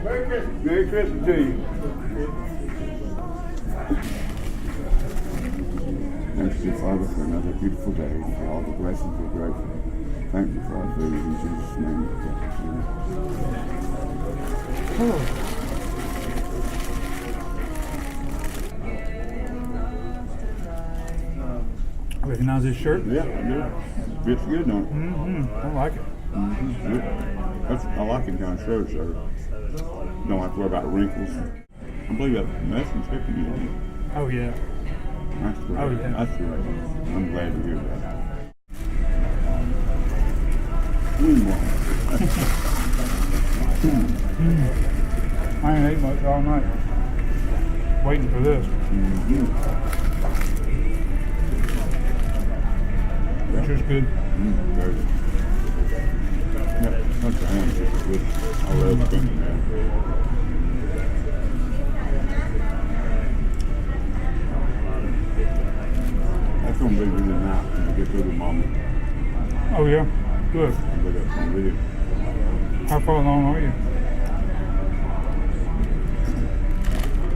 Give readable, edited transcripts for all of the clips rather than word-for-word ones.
Merry Christmas to you. Thank you, Father, for another beautiful day and for all the blessings we're grateful. Thank you for our food in Jesus' name. Recognize this shirt? Yeah, I do. It's good, don't it? I like it. Good. I like it kind of shirts, sir. Don't have to worry about wrinkles. I believe that Messon's hipping you. Oh, yeah. That's great. Oh, yeah. That's great. I'm glad to hear that. I ain't ate much all night. Waiting for this. Which is good. Very good. Yep, that's the ham is good. I love cooking that. That's going to be really nice when we get through the mama. Oh, yeah. Good. How far along are you?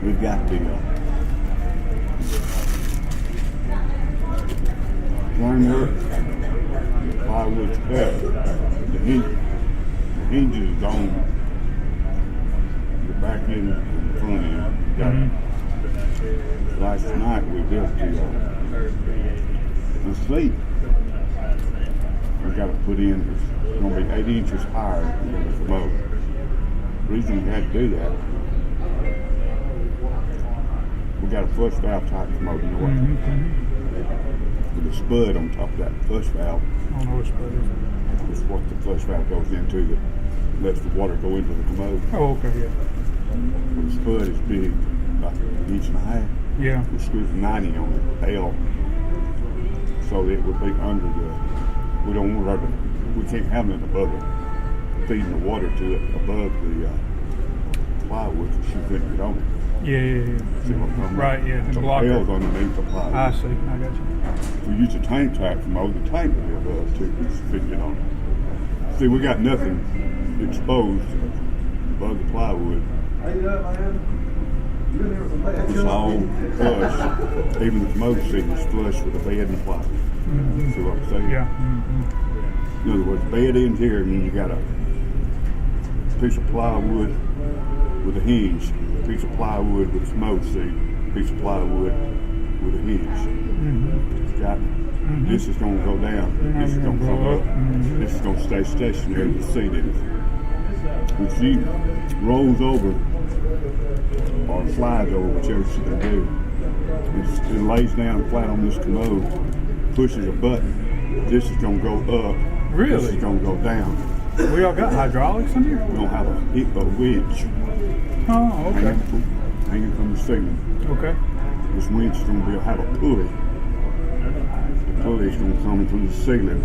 We've got the framework, plywood's cut, the hinge is gone, the back end and the front end. Last night we built the seat. We got to put in, it's going to be 8 inches higher than the commode. The reason we had to do that, we got a flush valve type commode, you know what? With a spud on top of that flush valve. I don't know what spud is. It's what the flush valve goes into that lets the water go into the commode. Oh, okay, yeah. The spud is big, about 1.5 inches. Yeah. We screwed 90 on the L, so it would be under the. We don't want our, we can't have it above it, feeding the water to it above the plywood, so she couldn't get on it. Yeah. See what I'm talking Right, about? yeah. So the block L's it. underneath the plywood. I see. I got you. We use a tank trap from over the tank would be above too, we just couldn't get on it. See, we got nothing exposed above the plywood. It's all flush. Even the commode seat is flush with the bed and plywood. See what I'm saying? Yeah. In other words, bed ends here, and then you got a piece of plywood with a hinge, a piece of plywood with a commode seat, a piece of plywood with a hinge. It's got. This is going to go down. This is going to come up. This is going to stay stationary with the seat in it. When she rolls over or slides over, whichever she can do, it lays down flat on this commode, pushes a button. This is going to go up. Really? This is going to go down. We all got hydraulics in here? We're going to have a winch Oh, okay. hanging from the ceiling. Okay. This winch is going to have a pulley. The pulley is going to come from the ceiling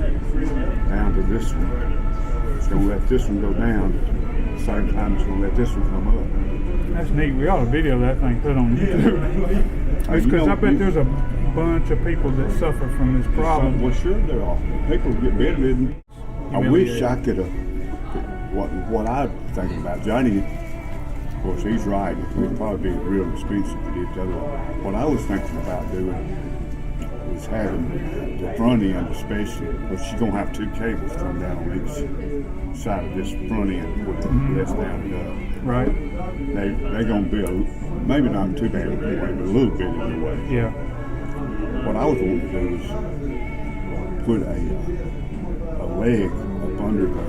down to this one. It's going to let this one go down. At the same time, it's going to let this one come up. That's neat. We ought to video that thing, put it on YouTube. Because I bet there's a bunch of people that suffer from this problem. Well, sure there are. People get bedridden. I wish I could have. What I'm thinking about, Johnny, of course, he's right. It would probably be real expensive to do the other one. What I was thinking about doing was having the front end, especially, which you're going to have 2 cables coming down on each side of this front end with the rest down it up. Right. They're going to be maybe not too bad in the way, but a little bit in the way. Yeah. What I was wanting to do was put a leg up under the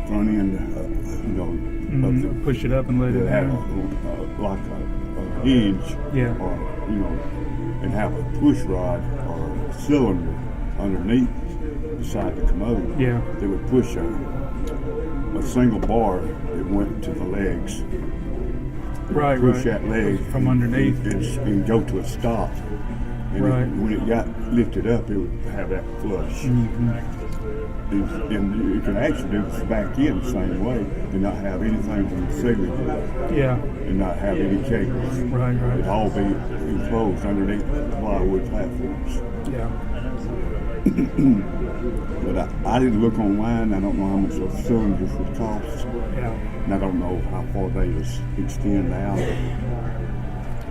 front end, of the, push it up and let it have down. like a hinge, Yeah. or and have a push rod or a cylinder underneath beside the commode. Yeah. They would push a single bar that went to the legs. Right. Push that leg from underneath and go to a stop. And when it got lifted up, it would have that flush. And you can actually do this back in the same way and not have anything from the ceiling and not have any cables. Right. It'd all be enclosed underneath the plywood platforms. Yeah. But I didn't look online. I don't know how much those cylinders would cost. Yeah. And I don't know how far they extend out.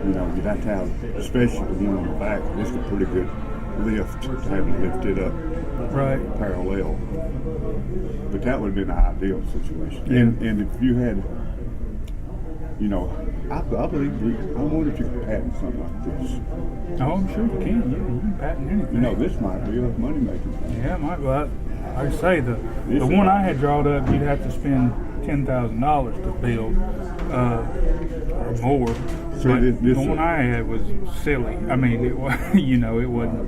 You know, you'd have to have, especially the one on the back, it's a pretty good lift to have it lifted up Right. parallel. But that would have been an ideal situation. Yeah. And if you had, you know, I believe, I wonder if you could patent something like this. Oh, I'm sure you can. Yeah, you can patent anything. You know, this might be a money making thing. Yeah, it might be. Like I say, the one I had drawn up, you'd have to spend $10,000 to build, or more. So But this the one I had was silly. I mean, it was, you know, it wasn't.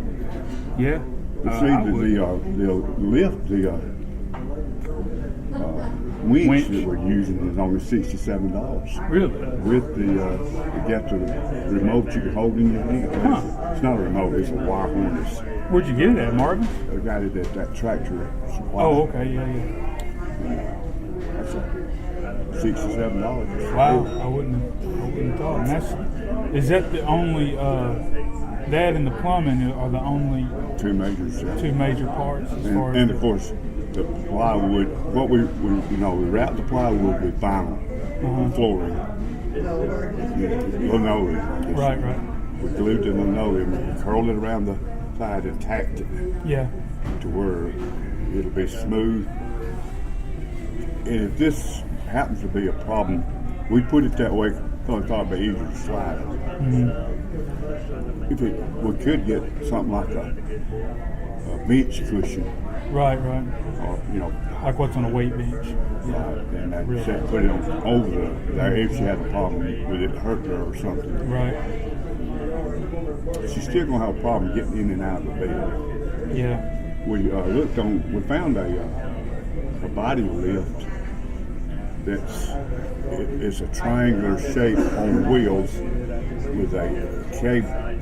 Yeah. See, the lift, the winch that we're using is only $67. Really? With the, you got the remote you can hold in your hand. Huh. It's not a remote, it's a wire harness. Where'd you get it at, Marvin? I got it at that tractor supply. Oh, okay. Yeah. That's $67. Wow. I wouldn't have thought. And is that the only, that and the plumbing are the only Two major parts as far as. and of course, the plywood, what we wrap the plywood with vinyl flooring, linoleum. I guess. Right. We glued the linoleum, we curled it around the side and tacked it Yeah. to where it'll be smooth. And if this happens to be a problem, we put it that way because I thought it'd be easier to slide. If we could get something like a bench cushion, Right. or Like what's on a weight bench. and I'd say put it on over there if she had a problem with it hurt her or something. Right. She's still gonna have a problem getting in and out of the bed. Yeah. We found a body lift it's a triangular shape on wheels with a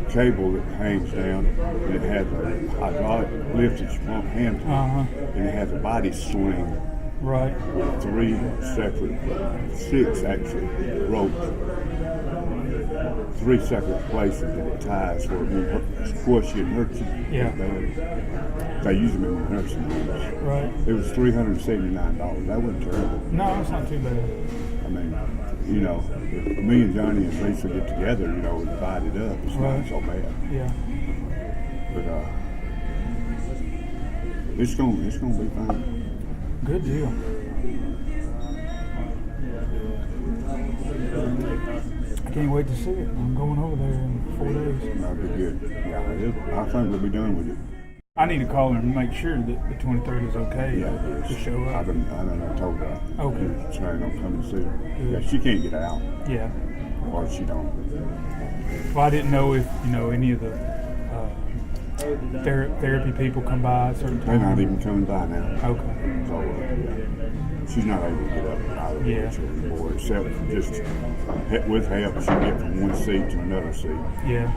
cable that hangs down, and it has a hydraulic lift that's front hand, and it has a body sling Right. with six actually ropes, 3 separate places that it ties where it won't squish you and hurt you. Yeah. They use them in the nursing homes. Right. It was $379. That wasn't terrible. No, it's not too bad. I mean, if me and Johnny and Lisa get together, and divide it up, it's not so bad. Yeah. But it's gonna be fine. Good deal. I can't wait to see it. I'm going over there in 4 days. That'll be good. Yeah, I think we'll be done with it. I need to call her and make sure that the 23rd is okay to show I up. told her. Okay. She's trying to come and see her. Good. Yeah, she can't get out, Yeah. or she don't. Well, I didn't know if any of the therapy people come by at certain They're times. not even coming by now. Okay. So she's not able to get up and out of the wheelchair anymore, except just with help she can get from one seat to another seat. Yeah.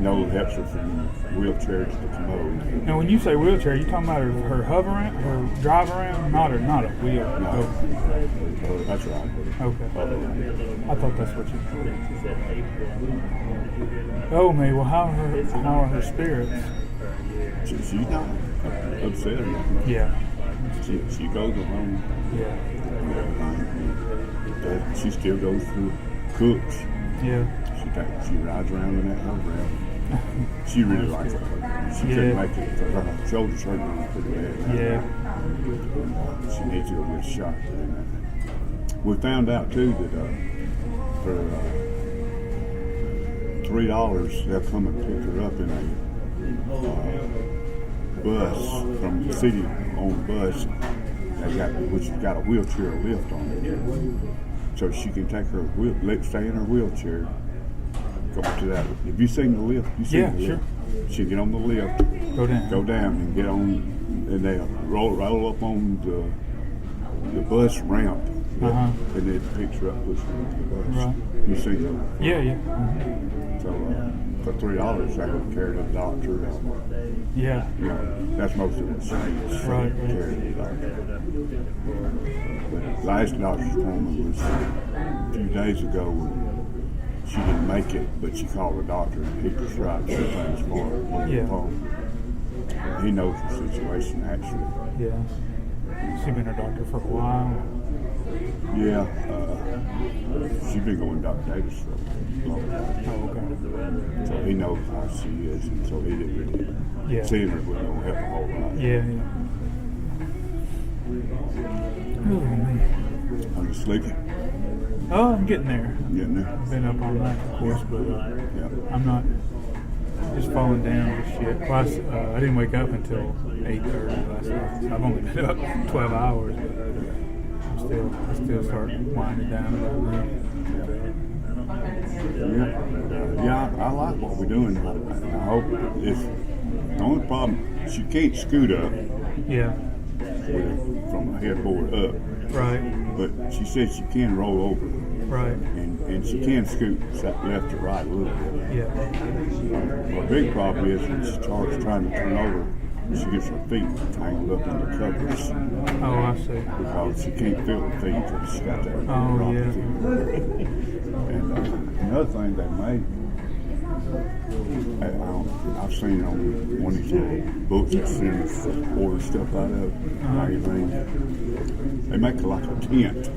No helps her from wheelchair to the commode. Now, when you say wheelchair, you talking about her hover around, her drive around, not a wheel. No. Oh, That's right. okay. I thought that's what you said. Oh, me. Well, how are her spirits? She's not upset or nothing. Yeah. She goes along. Yeah. She still goes through cooks. Yeah. She rides around in that hover around. She really likes it. She couldn't make it because her shoulders hurt her pretty bad. Yeah. She needs to go get a shot. We found out too that for $3 they'll come and pick her up in a bus from the city on bus. Which has got a wheelchair lift on it, so she can take her stay in her wheelchair. Go to that. Have you seen the lift? Yeah, sure. She can get on the lift, go down, and get on, and they roll up on the bus ramp, and it picks her up, pushes her into the bus. Right. You seen that? Yeah. So for $3, I can carry to the doctor. Yeah. That's most of the saints. Right. Carry to the doctor. But last doctor's appointment was a few days ago. She didn't make it, but she called the doctor and he prescribed some things for her on the phone. he knows the situation actually. Yeah. She been a doctor for a while. Yeah, she's been going to Dr. Davis for a long time. Oh, okay. So he knows how she is, and so he didn't really seeing her wasn't going to help a whole lot. Yeah. Oh, man. Are you sleeping? Oh, I'm getting there. Getting there? I've been up all night, of course, but Yeah. I'm not just falling down with shit. Plus, I didn't wake up until 8:30 last night. So I've only been up 12 hours, but I still start winding down about now. Yeah, I like what we're doing. I hope it's the only problem. She can't scoot up Yeah. from a headboard up, Right. but she said she can roll over, Right. and she can scoot left to right a little bit. Yeah. Her big problem is when she starts trying to turn over, she gets her feet tangled up in the covers Oh, I see. because she can't feel her feet because she's got that Oh, neuropathy. And another thing they make, I've seen on one of these little books that sends order stuff out of magazines. They make like a tent. I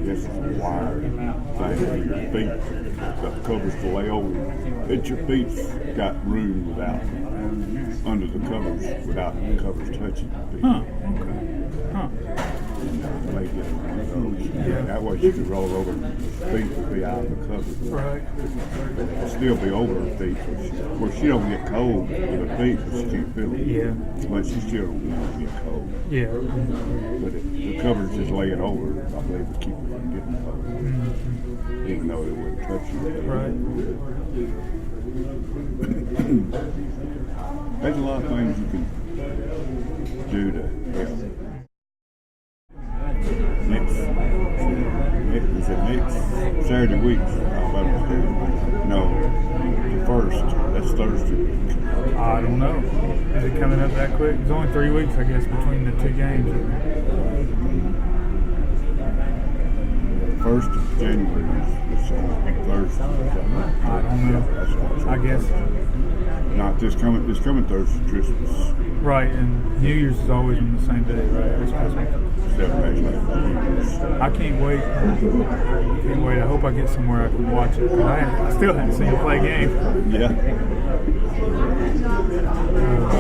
guess it's a wire thing for your feet. Got the covers to lay over. But your feet's got room without under the covers without the covers touching your feet. Huh. Okay. Huh. They get one of those. That way she can roll over and her feet will be out of the covers. Right. It'll still be over her feet. Of course, she don't get cold with her feet because she can't feel it. Yeah. But she still don't want to get cold. Yeah. But the covers just lay it over, I believe, to keep her from getting cold. Even though they wouldn't touch you. Right. There's a lot of things you can do to help. Next Saturday week, no, the first, that's Thursday. I don't know. Is it coming up that quick? It's only 3 weeks, I guess, between the two games. First of January is Thursday. I don't know. I guess. Not this coming Thursday, Christmas. Right, and New Year's is always on the same day, right? It's Christmas. 7 days later. I can't wait. I hope I get somewhere I can watch it. I still haven't seen you play a game. Yeah.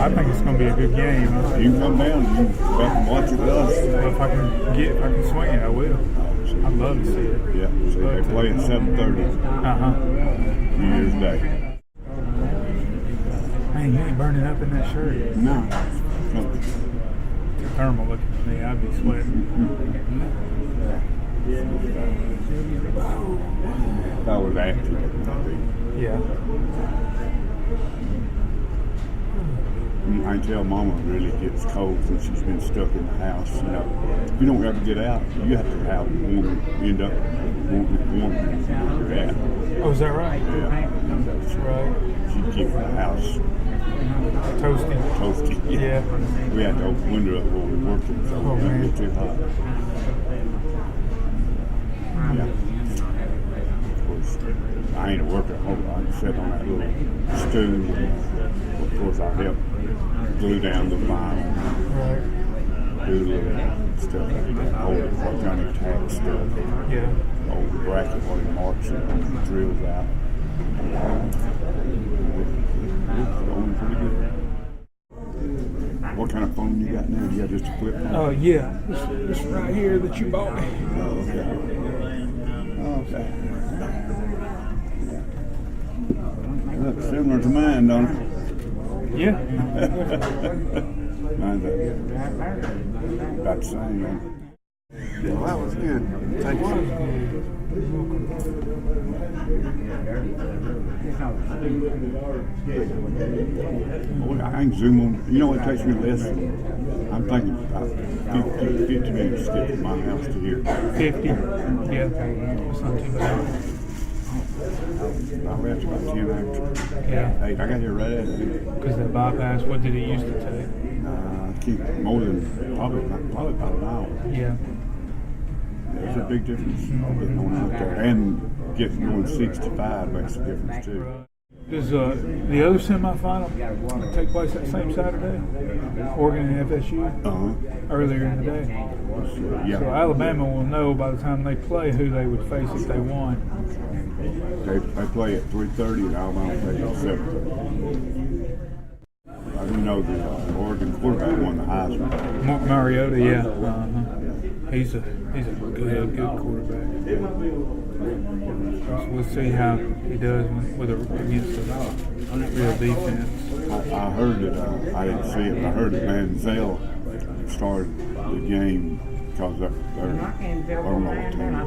I think it's going to be a good game. You can come down and you can watch it with us. If I can swing it, I will. I'd love to see it. Yeah. See, they play at 7:30. New Year's Day. Man, you ain't burning up in that shirt. No. Thermal looking at me, I'd be sweating. If I was active, I'd be. Yeah. I can tell Mama really gets cold when she's been stuck in the house. You know, if you don't ever get out, you have to have end up warm where you're at. Oh, is that right? Yeah. That's right. She keeps the house Toasty. toasty. Yeah. We had to open the window up while we were working, so it didn't get too hot. Yeah. Of course, I ain't a worker. I can sit on that little stool. Of course, I help glue down the vinyl. Right. Do little stuff like that. Old organic tack stuff. Yeah. Old bracket where he marks it and drills out. It's going pretty good. What kind of phone you got now? You got just a flip phone? Oh, yeah. This right here that you bought me. Oh, okay. Okay. Looks similar to mine, don't it? Yeah. Mine's about the same. Well, that was good. Thank you. I can zoom on. You know what takes me less? I'm thinking about 50 minutes to get from my house to here. 50? Yeah. That's not too bad. I left about 10 after. Yeah. 8. I got here right at 8. Because that bypass, what did it used to take? Keep more than probably about an hour. Yeah. There's a big difference getting on out there and getting going 65 makes a difference too. Does the other semifinal take place that same Saturday? Oregon and FSU earlier in the day. So Alabama will know by the time they play who they would face if they won. They play at 3:30 and Alabama plays at 7:30. I do know the Oregon quarterback won the Heisman. Mariota, yeah. He's a good quarterback. So we'll see how he does against a real defense. I heard it. I didn't see it, but I heard that Manziel started the game because I don't know what team. I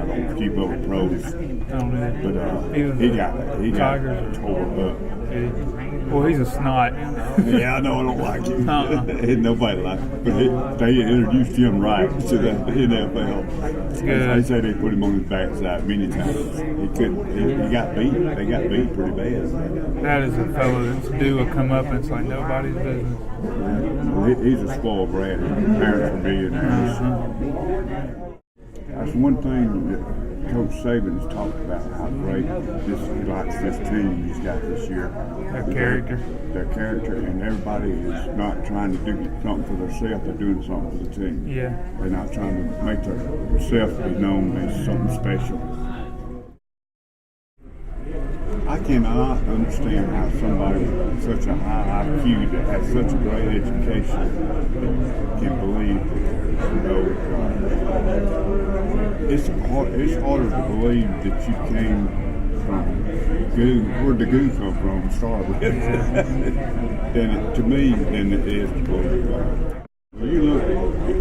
don't keep up with pros. I don't know. But he got tore up. Well, he's a snot. Yeah, I know. I don't like him. Nobody likes him. But they introduced him right to the NFL. They say they put him on his backside many times. He couldn't. He got beat. They got beat pretty bad. That is a fellow that's due a come up, and it's like nobody's business. Yeah, he's a spoiled brat. His parents are millionaires. That's one thing that Coach Saban has talked about, how great he likes this team he's got this year. Their character, and everybody is not trying to do something for themselves, they're doing something for the team. Yeah. They're not trying to make themselves be known as something special. I cannot understand how somebody with such a high IQ that has such a great education can believe it's harder to believe that you came from goo. Where'd the goo come from to start with? than it is to believe God. You look,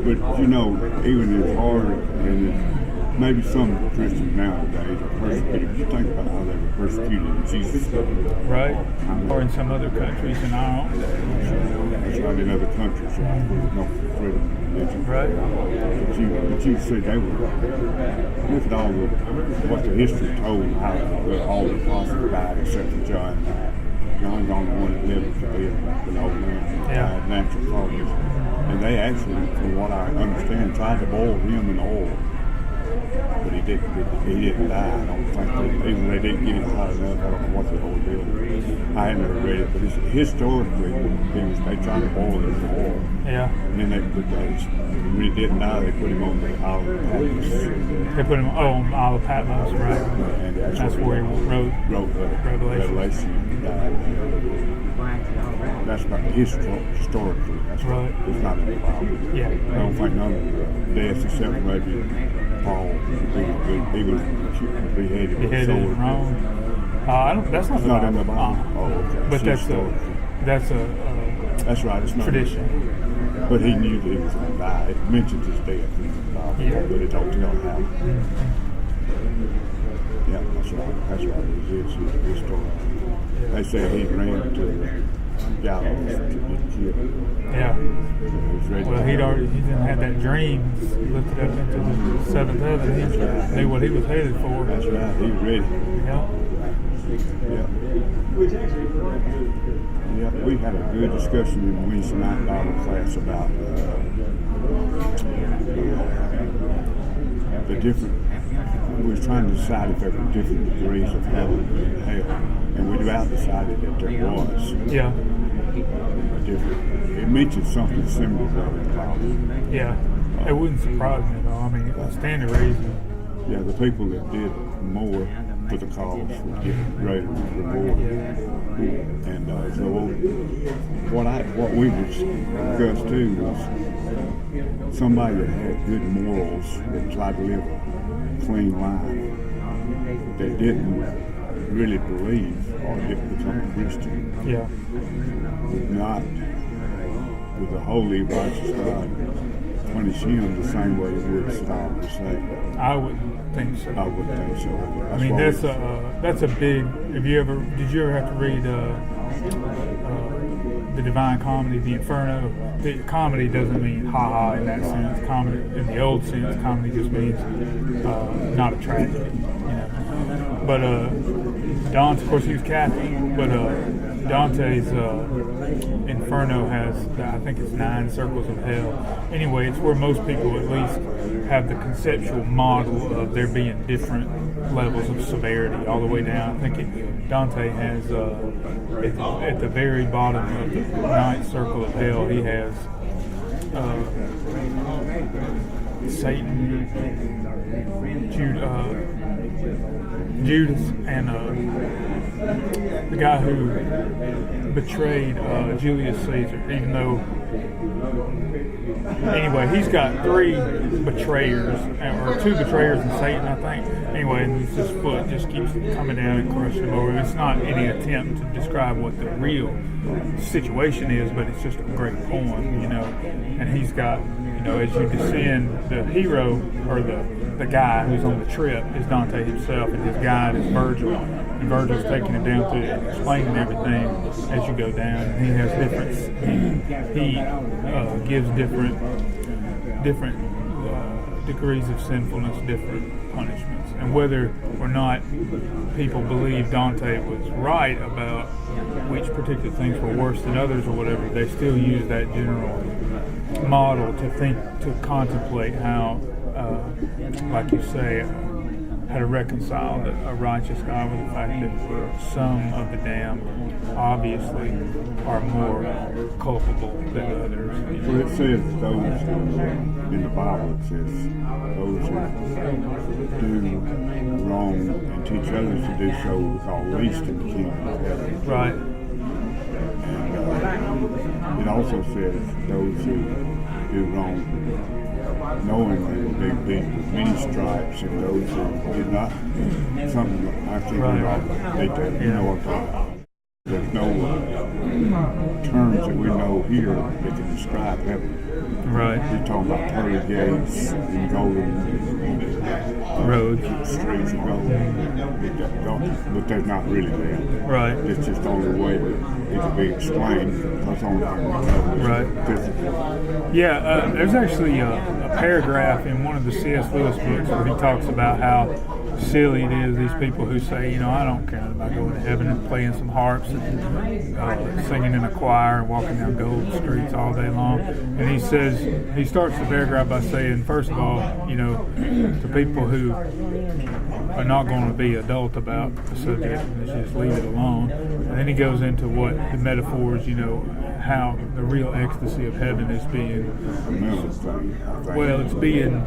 but even as hard and maybe some Christians nowadays are persecuted. You think about how they were persecuted in Jesus. Right. Or in some other countries in our own. That's right, in other countries. No freedom of religion. Right. But you see, they were, look at all what the history told, how all the apostles died except for John. John's the only one that lived to be an old man. Yeah. Natural causes. And they actually, from what I understand, tried to boil him in oil. But he didn't die. I don't think even they didn't get him hot enough. I don't know what the whole deal is. I haven't ever read it, but historically, they tried to boil him in oil. Yeah. And then when he didn't die, they put him on the Isle of Patmos. They put him on Isle of Patmos, right? And that's where he wrote Revelation. That's not historically. That's right. It's not in the Bible. Yeah. I don't think none of the deaths except maybe Paul. He was beheaded with a sword. Wrong. That's not in the Bible. Okay. But that's right. It's not tradition. But he knew that he was going to die. It mentions his death in the Bible, but it don't tell how. Yeah, that's right. That's right. It's his story. They say he ran to gallows to get killed. Yeah. Well, he didn't have that dream. He lifted up into the seventh heaven. He knew what he was headed for. That's right. He was ready. Yeah. Yeah. We had a good discussion in Wednesday night Bible class about the different. We were trying to decide if there were different degrees of heaven and hell, and we about decided that there was. Yeah. It mentioned something similar to the Bible. Yeah. It wouldn't surprise me at all. I mean, it would stand to reason. Yeah, the people that did more for the cause would get greater reward. And so what we discussed too was somebody that had good morals that tried to live a clean life that didn't really believe or didn't become a Christian. Yeah. Would not, with the holy righteous God, punish him the same way he would Saddam Hussein. I wouldn't think so. I wouldn't think so. I mean, that's a big. Did you ever have to read the Divine Comedy, the Inferno? The comedy doesn't mean ha-ha in that sense. Comedy, in the old sense, comedy just means not a tragedy. But Dante, of course, he was Catholic, but Dante's Inferno has, I think it's 9 circles of hell. Anyway, it's where most people at least have the conceptual model of there being different levels of severity all the way down. I think Dante has, at the very bottom of the 9th circle of hell, he has Satan, Judas, and the guy who betrayed Julius Caesar, even though, anyway, he's got 3 betrayers, or 2 betrayers and Satan, I think. Anyway, and his foot just keeps coming down and crushing him over. It's not any attempt to describe what the real situation is, but it's just a great poem, you know. And he's got, you know, as you descend, the hero, or the guy who's on the trip is Dante himself, and his guide is Virgil. And Virgil's taking him down through and explaining everything as you go down. And he has different, he gives different degrees of sinfulness, different punishments. And whether or not people believe Dante was right about which particular things were worse than others or whatever, they still use that general model to think, to contemplate how, like you say, how to reconcile a righteous God with the fact that some of the damned obviously are more culpable than others. Well, it says those in the Bible, it says those who do wrong and teach others to do so will be called least in the kingdom of heaven. Right. And it also says those who do wrong knowingly will be beaten with many stripes, and those who did not, something actually wrong, they do. You know what I'm talking about. There's no terms that we know here that can describe heaven. Right. We're talking about pearly gates and golden roads, streets of gold, but there's not really that. Right. It's just the only way that it can be explained. That's the only thing we know. Right. Physically. Yeah, there's actually a paragraph in one of the C.S. Lewis books where he talks about how silly it is, these people who say, you know, I don't care about going to heaven and playing some harps and singing in a choir and walking down gold streets all day long. And he says, he starts the paragraph by saying, first of all, you know, to people who are not going to be adult about the subject, and just leave it alone. And then he goes into what the metaphors, you know, how the real ecstasy of heaven is being, well, it's being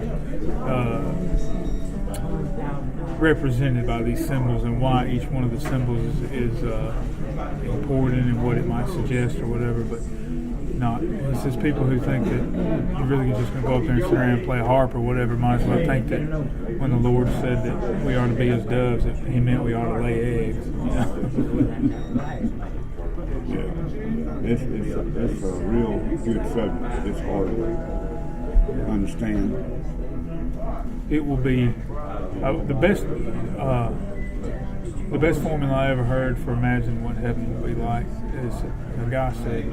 represented by these symbols, and why each one of the symbols is important and what it might suggest or whatever, but not. He says people who think that you're really just going to go up there and sit around and play a harp or whatever might as well think that when the Lord said that we are to be as doves, that he meant we ought to lay eggs. You know? Yeah, it's a real good subject. It's hard to understand. It will be the best formula I ever heard for imagining what heaven will be like is a guy said,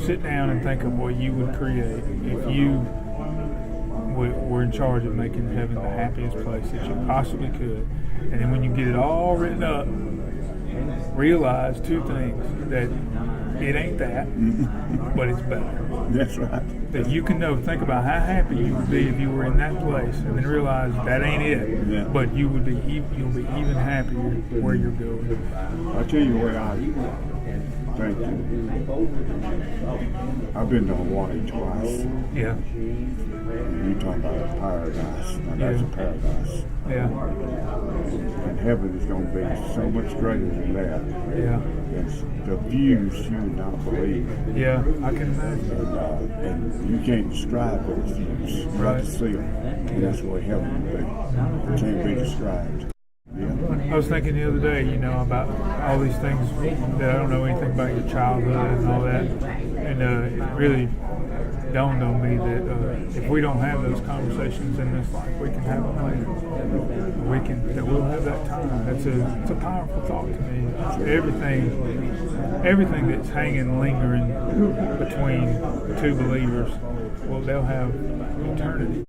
sit down and think of what you would create if you were in charge of making heaven the happiest place that you possibly could. And then when you get it all written up, realize 2 things: that it ain't that, but it's better. That's right. That you can know, think about how happy you would be if you were in that place, and then realize that ain't it. Yeah. But you'll be even happier where you're going. I'll tell you what I think. I've been to Hawaii twice. Yeah. And you talk about a paradise. Now that's a paradise. Yeah. And heaven is going to be so much greater than that. Yeah. It's the views you would not believe. Yeah, I can imagine. And you can't describe those views. You have to see them. And that's what heaven will be. It can't be described. Yeah. I was thinking the other day, you know, about all these things that I don't know anything about your childhood and all that. And it really dawned on me that if we don't have those conversations in this life, we can have them later. That we'll have that time. It's a powerful thought to me. Everything that's hanging, lingering between 2 believers, well, they'll have eternity.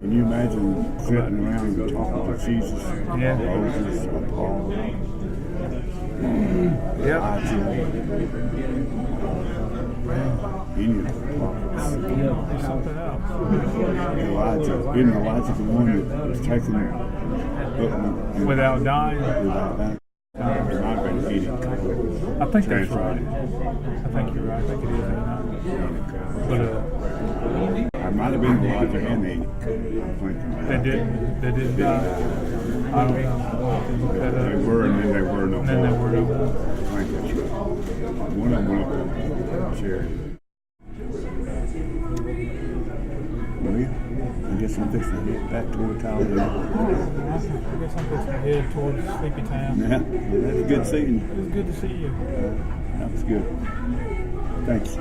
Can you imagine sitting around and talking to Jesus, Yeah. Moses, or Paul, Yep. Elijah, any of the prophets? There's something else. Elijah, isn't Elijah the one that was taken Without dying. Without that? There might have been Enoch. I think that's right. I think you're right. I think it is Enoch. But I might have been Elijah and Enoch. I'm thinking. they didn't die. I don't know. I have to look that up. They were, and then they were no more. And then they were no more. I think that's right. One of them went up to charity. Well, yeah, I guess I'm fixing to head back toward Talladega. I guess I'm supposed to head towards Sleepy Town. Yeah, well, that's good seeing you. It was good to see you. That was good. Thanks.